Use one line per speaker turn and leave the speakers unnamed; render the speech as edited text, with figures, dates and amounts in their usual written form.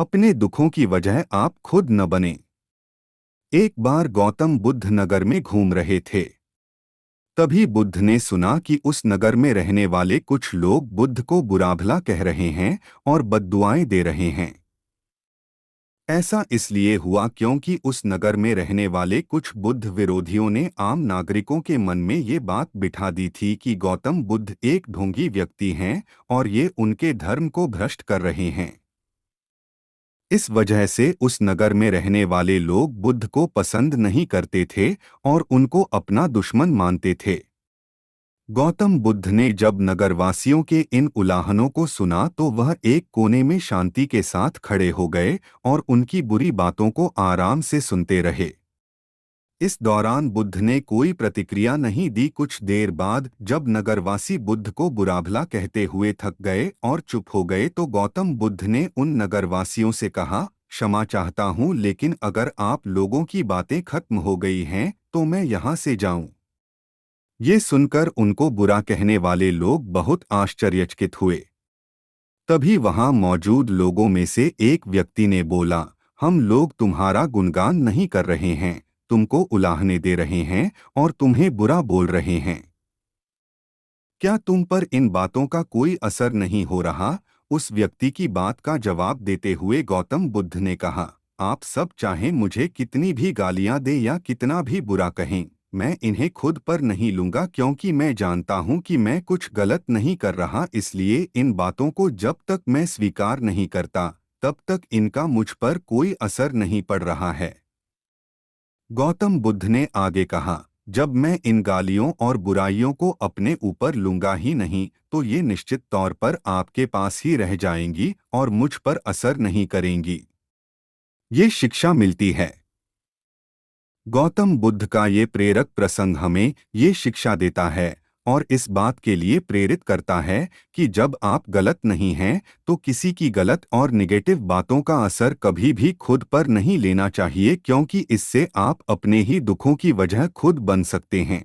अपने दुखों की वजह आप खुद न बने। एक बार गौतम बुद्ध नगर में घूम रहे थे। तभी बुद्ध ने सुना कि उस नगर में रहने वाले कुछ लोग बुद्ध को बुरा भला कह रहे हैं और बद्दुआएं दे रहे हैं। ऐसा इसलिए हुआ क्योंकि उस नगर में रहने वाले कुछ बुद्ध विरोधियों ने आम नागरिकों के मन में ये बात बिठा दी थी कि गौतम बुद्ध एक ढोंगी व्यक्ति हैं और ये उनके धर्म को भ्रष्ट कर रहे हैं। इस वजह से उस नगर में रहने वाले लोग बुद्ध को पसंद नहीं करते थे और उनको अपना दुश्मन मानते थे। गौतम बुद्ध ने जब नगरवासियों के इन उलाहनों को सुना तो वह एक कोने में शांति के साथ खड़े हो गए और उनकी बुरी बातों को आराम से सुनते रहे। इस दौरान बुद्ध ने कोई प्रतिक्रिया नहीं दी। कुछ देर बाद जब नगरवासी बुद्ध को बुरा भला कहते हुए थक गए और चुप हो गए तो गौतम बुद्ध ने उन नगरवासियों से कहा, क्षमा चाहता हूँ, लेकिन अगर आप लोगों की बातें खत्म हो गई हैं तो मैं यहाँ से जाऊँ। ये सुनकर उनको बुरा कहने वाले लोग बहुत आश्चर्यचकित हुए। तभी वहां मौजूद लोगों में से एक व्यक्ति ने बोला, हम लोग तुम्हारा गुणगान नहीं कर रहे हैं, तुमको उलाहने दे रहे हैं और तुम्हें बुरा बोल रहे हैं। क्या तुम पर इन बातों का कोई असर नहीं हो रहा? उस व्यक्ति की बात का जवाब देते हुए गौतम बुद्ध ने कहा, आप सब चाहें मुझे कितनी भी गालियां दे या कितना भी बुरा कहें, मैं इन्हें खुद पर नहीं लूंगा क्योंकि मैं जानता हूं कि मैं कुछ गलत नहीं कर रहा। इसलिए इन बातों को जब तक मैं स्वीकार नहीं करता तब तक इनका मुझ पर कोई असर नहीं पड़ रहा है। गौतम बुद्ध ने आगे कहा, जब मैं इन गालियों और बुराइयों को अपने ऊपर लूंगा ही नहीं तो ये निश्चित तौर पर आपके पास ही रह जाएंगी और मुझ पर असर नहीं करेंगी। ये शिक्षा मिलती है। गौतम बुद्ध का ये प्रेरक प्रसंग हमें ये शिक्षा देता है और इस बात के लिए प्रेरित करता है कि जब आप गलत नहीं हैं तो किसी की गलत और निगेटिव बातों का असर कभी भी खुद पर नहीं लेना चाहिए, क्योंकि इससे आप अपने ही दुखों की वजह खुद बन सकते हैं।